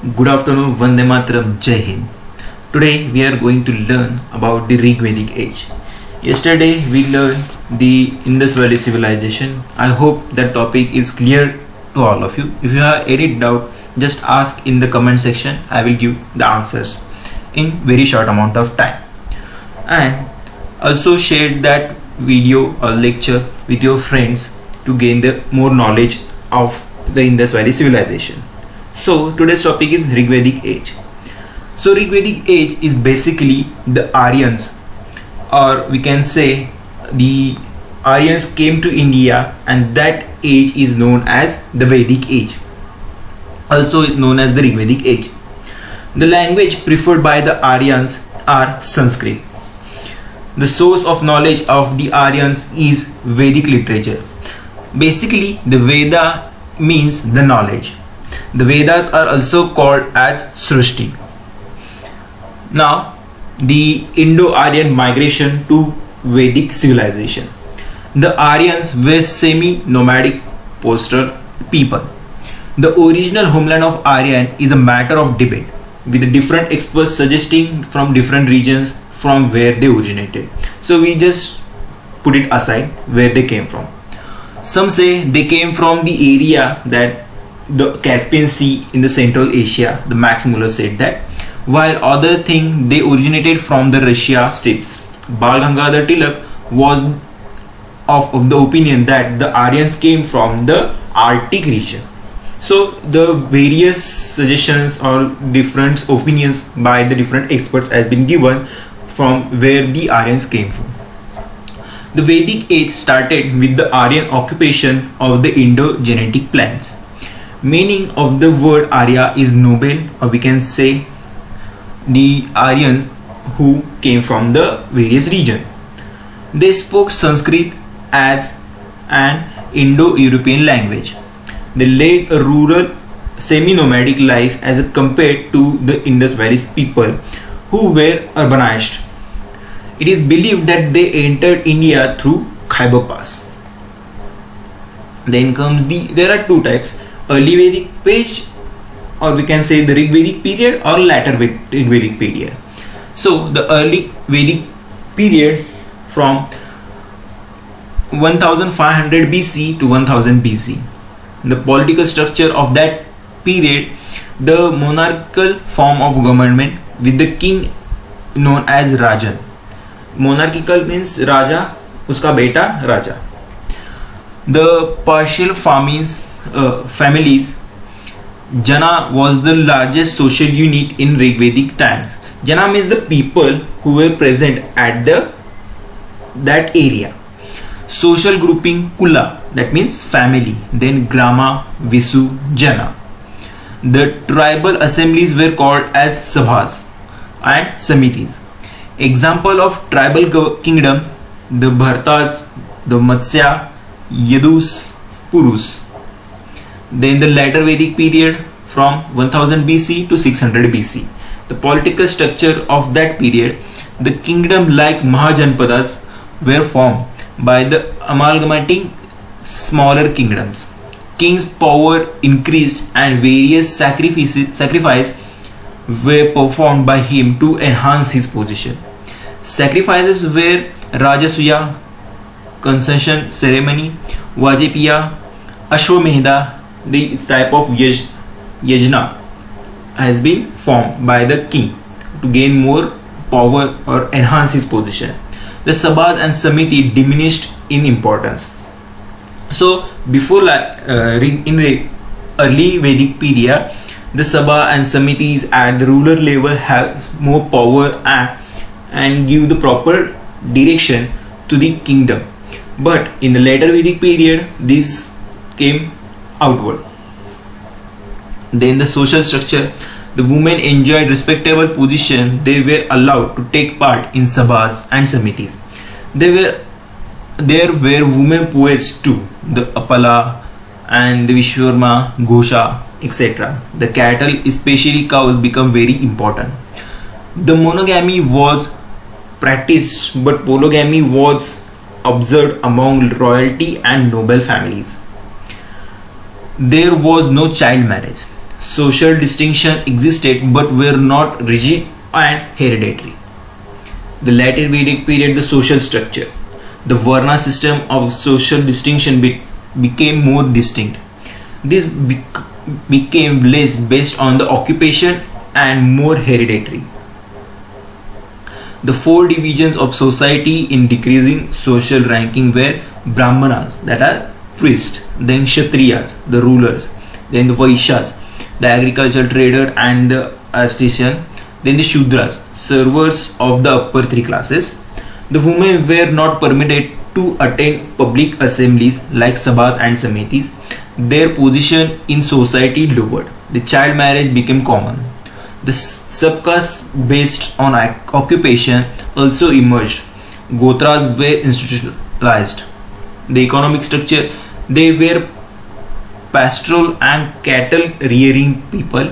Good afternoon, Vande Mataram, Jai Hind. Today we are going to learn about the Rig Vedic age. Yesterday we learned the Indus Valley civilization. I hope that topic is clear to all of you. If you have any doubt, just ask in the comment section. I will give the answers in very short amount of time. And also share that video or lecture with your friends to gain the more knowledge of the Indus Valley civilization. So today's topic is Rig Vedic age. So Rig Vedic age is basically the Aryans, or we can say the Aryans came to India, and that age is known as the Vedic age, also known as the Rig Vedic age. The language preferred by the Aryans are Sanskrit. The source of knowledge of the Aryans is Vedic literature. Basically, the Veda means the knowledge. The Vedas are also called as Srushti. Now, the Indo-Aryan migration to Vedic civilization. The Aryans were semi-nomadic pastoral people. The original homeland of Aryan is a matter of debate, with the different experts suggesting from different regions from where they originated. So we just put it aside where they came from. Some say they came from the area that the Caspian Sea in the Central Asia. The Max Muller said that, while other think they originated from the Russia steppes. Bal Gangadhar Tilak was of the opinion that the Aryans came from the Arctic region. So the various suggestions or different opinions by the different experts has been given from where the Aryans came from. The Vedic age started with the Aryan occupation of the Indo-Gangetic plains. Meaning of the word Arya is noble, or we can say the Aryans who came from the various regions. They spoke Sanskrit as an Indo-European language. They led a rural semi-nomadic life as compared to the Indus Valley people who were urbanized. It is believed that they entered India through Khyber Pass. Then comes there are two types: early Vedic age, or we can say the Rig Vedic period, or later Rig Vedic period. So the early Vedic period from 1500 BC to 1000 BC. The political structure of that period, the monarchical form of government with the king known as Rajan. Monarchical means Raja, uska beta Raja. The partial families. Jana was the largest social unit in Rig Vedic times. Jana means the people who were present at that area. Social grouping Kula, that means family. Then Grama, Visu, Jana. The tribal assemblies were called as Sabhas and Samitis. Example of tribal kingdom: the Bhartas, the Matsya, Yadus, Purus. Then the later Vedic period from 1000 BC to 600 BC. The political structure of that period, the kingdom like Mahajanpadas were formed by the amalgamating smaller kingdoms. King's power increased and various sacrifices were performed by him to enhance his position. Sacrifices were Rajasuya, concession ceremony, Vajepiya, Ashwamedha. The type of yajna has been formed by the king to gain more power or enhance his position. The Sabhas and Samiti diminished in importance. So before in the early Vedic period, the Sabha and Samitis at the ruler level have more power and give the proper direction to the kingdom. But in the later Vedic period, this came outward. Then the social structure: the women enjoyed respectable position. They were allowed to take part in sabhas and samitis. There were women poets too, the Apala and the Vishwarma, Ghosha, etc. The cattle, especially cows, become very important. The monogamy was practiced, but polygamy was observed among royalty and noble families. There was no child marriage. social distinction existed but were not rigid and hereditary. The later Vedic period, the social structure. The Varna system of social distinction became more distinct. This became less based on the occupation and more hereditary. The four divisions of society in decreasing social ranking were Brahmanas, that are priests, then Kshatriyas, the rulers, then the Vaishyas, the agricultural trader and the artisan, then the Shudras, servers of the upper three classes. The women were not permitted to attend public assemblies like sabhas and samitis. Their position in society lowered. The child marriage became common. The subcastes based on occupation also emerged. Gotras were institutionalized. The economic structure, they were pastoral and cattle rearing people.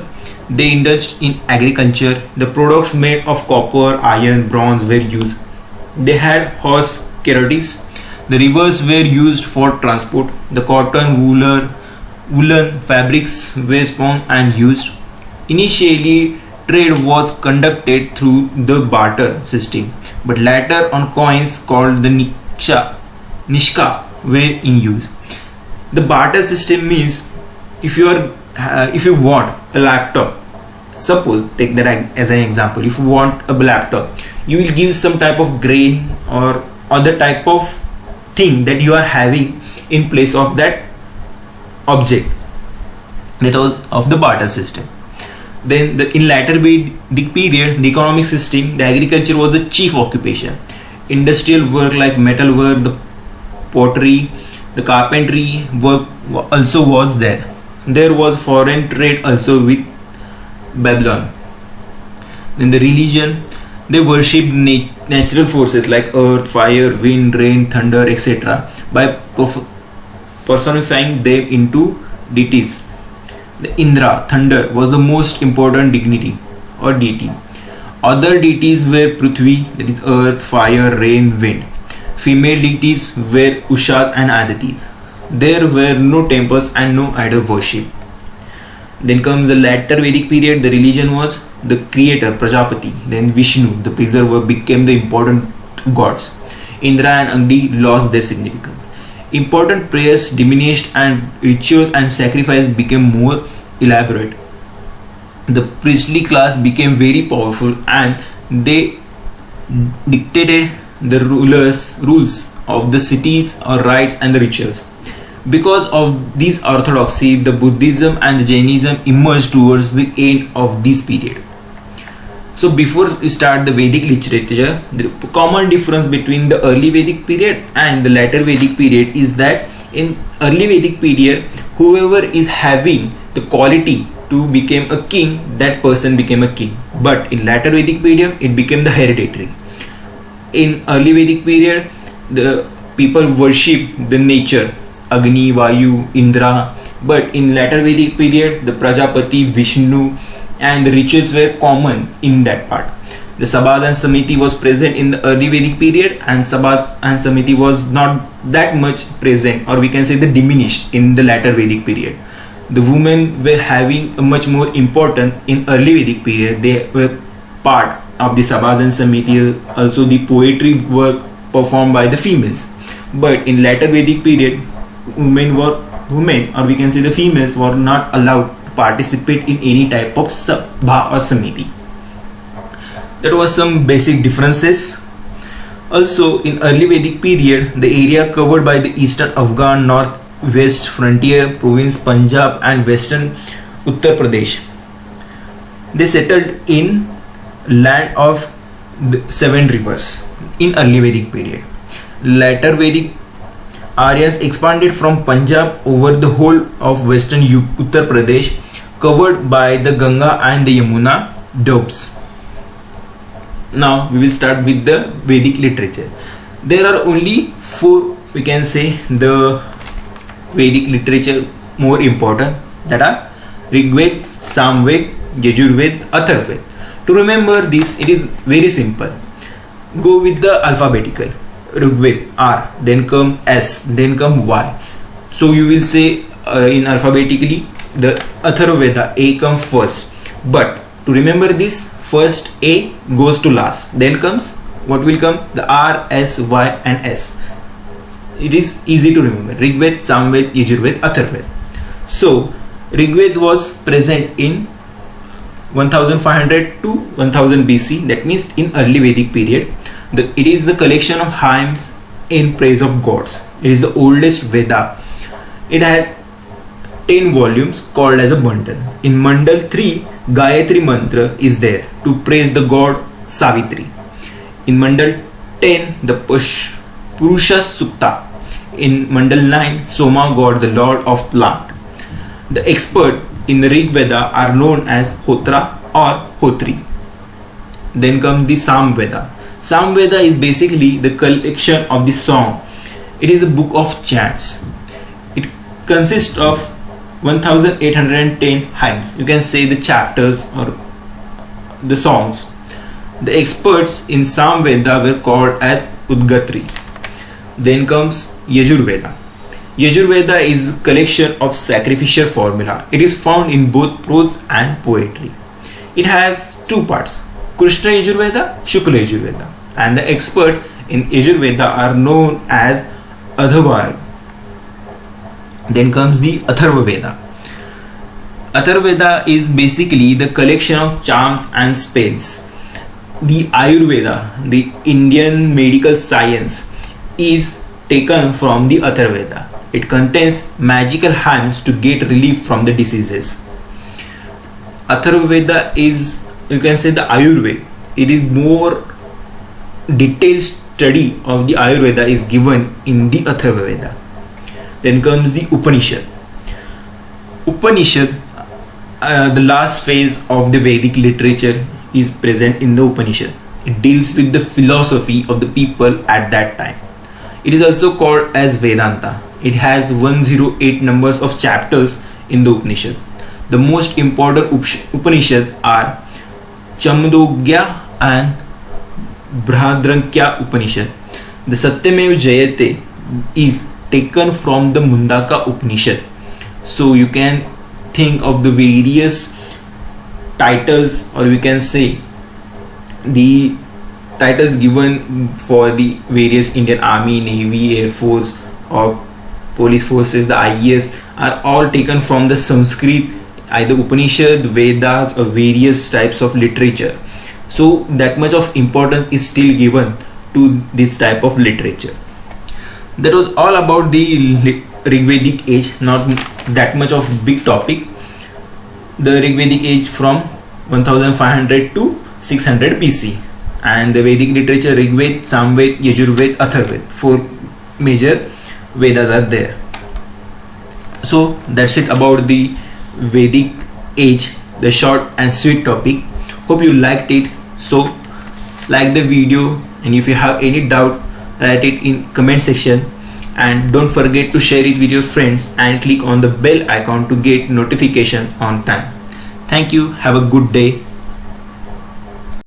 They indulged in agriculture. The products made of copper, iron, bronze were used. They had horse carriages. The rivers were used for transport. The cotton, woolen fabrics were spun and used. Initially, trade was conducted through the barter system, but later on coins called the nishka were in use. The barter system means if you want a laptop, suppose take that as an example, if you want a laptop, you will give some type of grain or other type of thing that you are having in place of that object. That was of the barter system. Then in later Vedic period, the economic system, the agriculture was the chief occupation. Industrial work like metal work, the pottery, the carpentry work also was there. There was foreign trade also with Babylon. Then the religion, they worshipped natural forces like earth, fire, wind, rain, thunder, etc. by personifying them into deities. The Indra, thunder, was the most important dignity or deity. Other deities were Prithvi, that is earth, fire, rain, wind. Female deities were Ushas and Aditis. There were no temples and no idol worship. Then comes the later Vedic period. The religion was the creator, Prajapati. Then Vishnu, the preserver, became the important gods. Indra and Agni lost their significance. Important prayers diminished and rituals and sacrifice became more elaborate. The priestly class became very powerful and they dictated the rules of the cities or rites and the rituals. Because of this orthodoxy, the Buddhism and the Jainism emerged towards the end of this period. So before we start the Vedic literature, the common difference between the early Vedic period and the later Vedic period is that in early Vedic period, whoever is having the quality to become a king, that person became a king. But in later Vedic period, it became the hereditary. In early Vedic period, the people worship the nature, Agni, Vayu, Indra. But in later Vedic period, the Prajapati, Vishnu, and the rituals were common in that part. The Sabhas and Samiti was present in the early Vedic period, and Sabhas and Samiti was not that much present, or we can say the diminished in the later Vedic period. The women were having a much more important in early Vedic period. They were part of the Sabhas and Samiti. Also the poetry work performed by the females. But in later Vedic period, women or we can say the females were not allowed to participate in any type of sabha or samiti. That was some basic differences. Also in early Vedic period, the area covered by the eastern Afghan, northwest frontier province Punjab and western Uttar Pradesh, they settled in land of the 7 rivers in early Vedic period. Later Vedic Aryans expanded from Punjab over the whole of western Uttar Pradesh, covered by the Ganga and the Yamuna domes. Now we will start with the Vedic literature. There are only 4, we can say, the Vedic literature more important, that are Rigved, Samved, Yajurved, Atharved. To remember this, it is very simple. Go with the alphabetical. Rigved, R, then come S, then come Y. So you will say in alphabetically the Atharvaveda, A comes first. But to remember this, first A goes to last. Then comes, what will come? The R, S, Y and S. It is easy to remember. Rigved, Samved, Yajurved, Atharvaved. So Rigved was present in 1500 to 1000 BC. That means in early Vedic period. It is the collection of hymns in praise of gods. It is the oldest Veda. It has 10 volumes called as a Mandal. In Mandal 3, Gayatri Mantra is there to praise the god Savitri. In Mandal 10, the Purusha Sukta. In Mandal 9, Soma god, the lord of plant. The expert in the Rig Veda are known as Hotra or Hotri. Then comes the Samveda. Samveda is basically the collection of the song. It is a book of chants. It consists of 1810 hymns. You can say the chapters or the songs. The experts in Samveda were called as Udgatri. Then comes Yajurveda. Yajurveda is a collection of sacrificial formula. It is found in both prose and poetry. It has two parts, Krishna Yajurveda, Shukla Yajurveda, and the expert in Yajurveda are known as Adhavar. Then comes the Atharvaveda. Atharvaveda is basically the collection of charms and spells. The Ayurveda, the Indian medical science, is taken from the Atharvaveda. It contains magical hymns to get relief from the diseases. Atharvaveda is, you can say, the Ayurveda. It is more detailed study of the Ayurveda is given in the Atharvaveda. Then comes the Upanishad. Upanishad, the last phase of the Vedic literature, is present in the Upanishad. It deals with the philosophy of the people at that time. It is also called as Vedanta. It has 108 numbers of chapters in the Upanishad. The most important Upanishad are Chamdogya and Brihadrankya Upanishad. The Satyamev Jayate is taken from the Mundaka Upanishad. So you can think of the various titles, or we can say the titles given for the various Indian Army, Navy, Air Force or Police Forces, the IAS, are all taken from the Sanskrit, either Upanishad, Vedas or various types of literature. So that much of importance is still given to this type of literature. That was all about the Rigvedic age, not that much of big topic. The Rigvedic age from 1500 to 600 BC, and the Vedic literature Rigved, Samved, Yajurved, Atharvaved, 4 major Vedas are there. So that's it about the Vedic age, the short and sweet topic. Hope you liked it. So like the video, and if you have any doubt, write it in comment section, and don't forget to share it with your friends and click on the bell icon to get notification on time. Thank you. Have a good day.